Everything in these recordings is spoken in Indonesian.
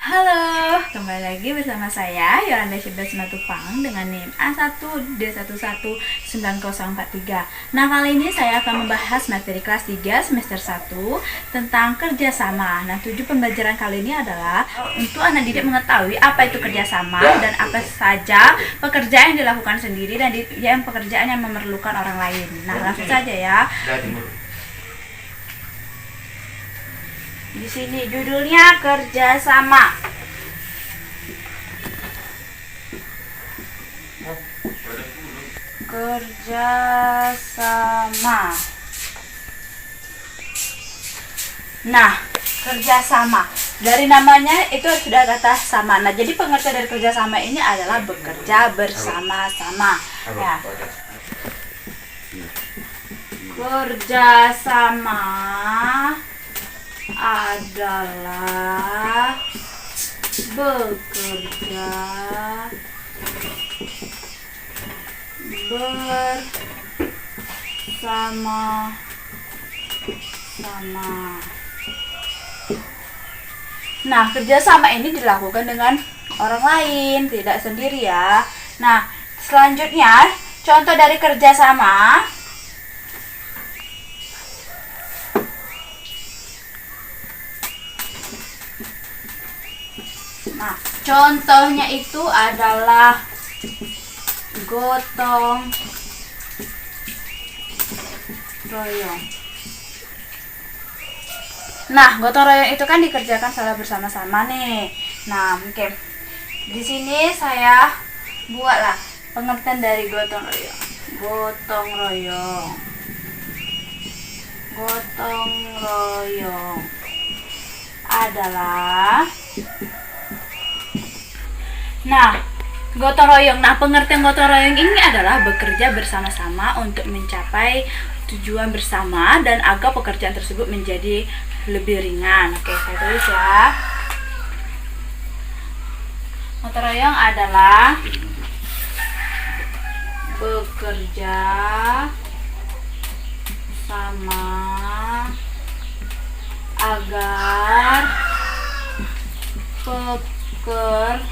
Halo, kembali lagi bersama saya Yolanda Syibda Simatupang dengan NIM A1D119043. Nah, kali ini saya akan membahas materi kelas 3 semester 1 tentang kerjasama. Nah, tujuan pembelajaran kali ini adalah untuk anak didik mengetahui apa itu kerjasama dan apa saja pekerjaan yang dilakukan sendiri dan yang pekerjaan yang memerlukan orang lain. Nah, langsung saja ya. Di sini judulnya kerjasama. Kerjasama. Nah, kerjasama. Dari namanya itu sudah kata sama. Nah, jadi pengertian dari kerjasama ini adalah bekerja bersama-sama. Ya. Kerjasama adalah bekerja bersama-sama. Nah, kerjasama ini dilakukan dengan orang lain, tidak sendiri ya. Nah, selanjutnya contoh dari kerjasama. Nah, contohnya itu adalah gotong royong. Nah, gotong royong itu kan dikerjakan secara bersama-sama nih. Nah, oke. Di sini saya buatlah pengertian dari gotong royong. Gotong royong. Gotong royong adalah gotong royong. Nah, pengertian gotong royong ini adalah bekerja bersama-sama untuk mencapai tujuan bersama dan agar pekerjaan tersebut menjadi lebih ringan. Oke, saya tulis ya. Gotong royong adalah bekerja sama agar pekerjaan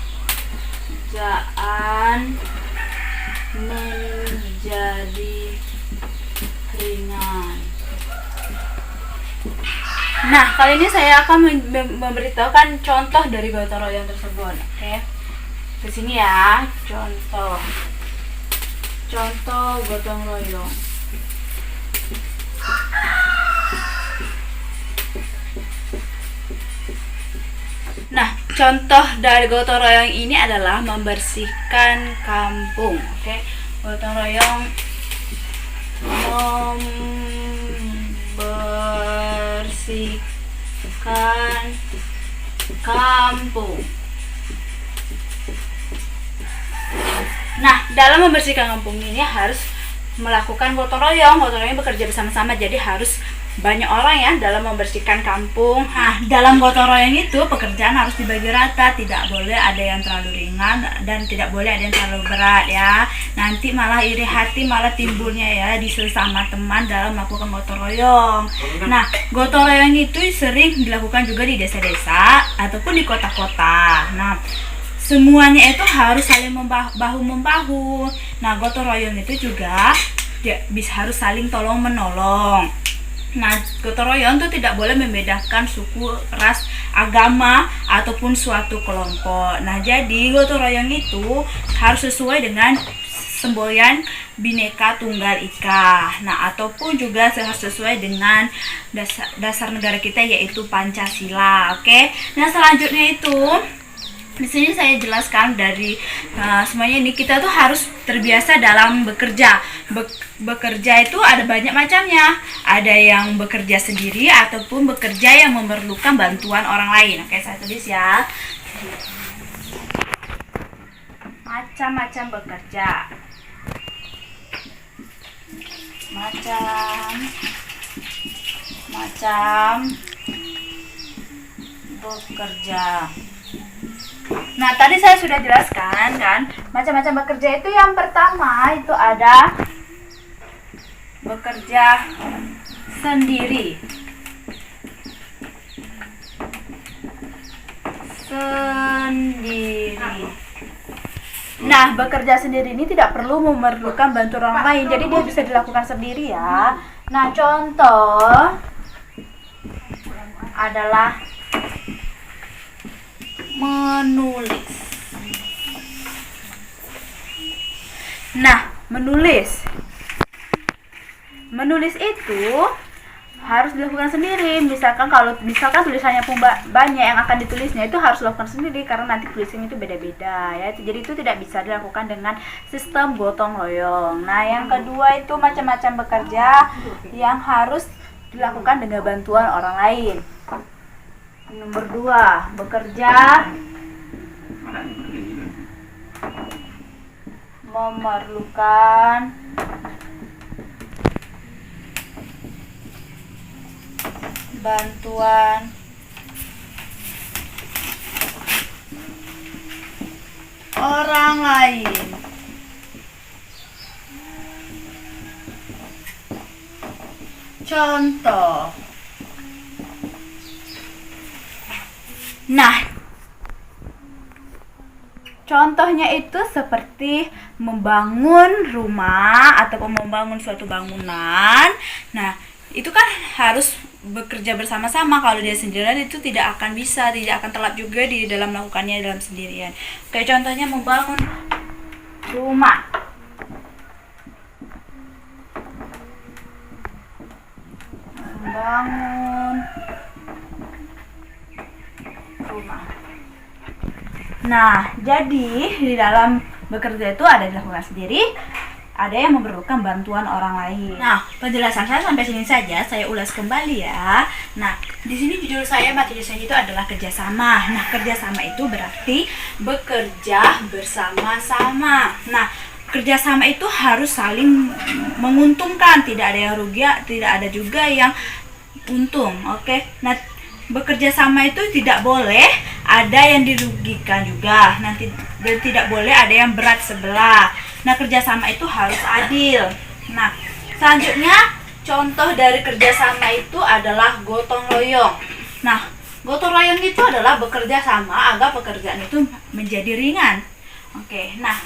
menjadi ringan. Nah, kali ini saya akan memberitahukan contoh dari gotong royong tersebut. Oke. Di sini ya, contoh gotong royong. Nah, contoh dari gotong royong ini adalah membersihkan kampung. Oke, gotong royong membersihkan kampung. Nah, dalam membersihkan kampung ini harus melakukan gotong royong. Gotong royong bekerja bersama-sama, jadi harus banyak orang ya dalam membersihkan kampung. Nah, dalam gotong royong itu pekerjaan harus dibagi rata, tidak boleh ada yang terlalu ringan dan tidak boleh ada yang terlalu berat ya. Nanti malah iri hati malah timbulnya ya di sesama teman dalam melakukan gotong royong. Nah, gotong royong itu sering dilakukan juga di desa-desa ataupun di kota-kota. Nah, semuanya itu harus saling bahu membahu. Nah, gotong royong itu juga harus saling tolong menolong. Nah, gotong royong itu tidak boleh membedakan suku, ras, agama, ataupun suatu kelompok. Nah, jadi gotong royong itu harus sesuai dengan semboyan Bhinneka Tunggal Ika. Nah, ataupun juga harus sesuai dengan dasar negara kita yaitu Pancasila. Oke. Nah, selanjutnya itu di sini saya jelaskan dari semuanya ini kita tuh harus terbiasa dalam bekerja. Bekerja itu ada banyak macamnya. Ada yang bekerja sendiri ataupun bekerja yang memerlukan bantuan orang lain. Oke, saya tulis ya. Macam-macam bekerja. Macam bekerja. Nah, tadi saya sudah jelaskan kan, macam-macam bekerja itu yang pertama itu ada bekerja sendiri. sendiri. Nah, bekerja sendiri ini tidak perlu memerlukan bantuan orang lain, jadi dia bisa dilakukan sendiri ya. Nah, contoh adalah menulis. Nah, menulis itu harus dilakukan sendiri. Misalkan tulisannya pun banyak yang akan ditulisnya, itu harus dilakukan sendiri karena nanti tulisannya itu beda-beda ya. Jadi itu tidak bisa dilakukan dengan sistem gotong royong. Nah, yang kedua itu macam-macam bekerja yang harus dilakukan dengan bantuan orang lain. Nomor 2, bekerja memerlukan bantuan orang lain. Contoh. Nah, contohnya itu seperti membangun rumah ataupun membangun suatu bangunan. Nah, itu kan harus bekerja bersama-sama. Kalau dia sendirian itu tidak akan bisa, tidak akan telap juga di dalam melakukannya dalam sendirian. Kayak contohnya membangun rumah. Membangun rumah. Nah, jadi di dalam bekerja itu ada dilakukan sendiri, ada yang memerlukan bantuan orang lain. Nah, penjelasan saya sampai sini saja, saya ulas kembali ya. Nah, di sini judul saya, materi saya itu adalah kerjasama. Nah, kerjasama itu berarti bekerja bersama-sama. Nah, kerjasama itu harus saling menguntungkan, tidak ada yang rugi, tidak ada juga yang untung. Oke. Nah, bekerja sama itu tidak boleh ada yang dirugikan juga, nanti dan tidak boleh ada yang berat sebelah. Nah, kerjasama itu harus adil. Nah, selanjutnya contoh dari kerjasama itu adalah gotong royong. Nah, gotong royong itu adalah bekerja sama agar pekerjaan itu menjadi ringan. Oke, nah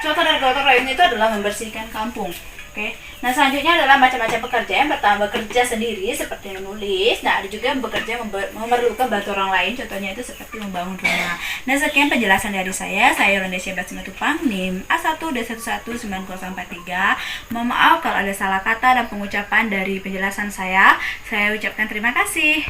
contoh dari gotong royong itu adalah membersihkan kampung. Oke, nah selanjutnya adalah macam-macam pekerja. Yang pertama bekerja sendiri seperti menulis. Nah, ada juga yang bekerja memerlukan bantuan orang lain. Contohnya itu seperti membangun rumah. Nah, sekian penjelasan dari saya. Saya Rondesia Simatupang, NIM A1D119043. Mohon maaf kalau ada salah kata dan pengucapan dari penjelasan saya. Saya ucapkan terima kasih.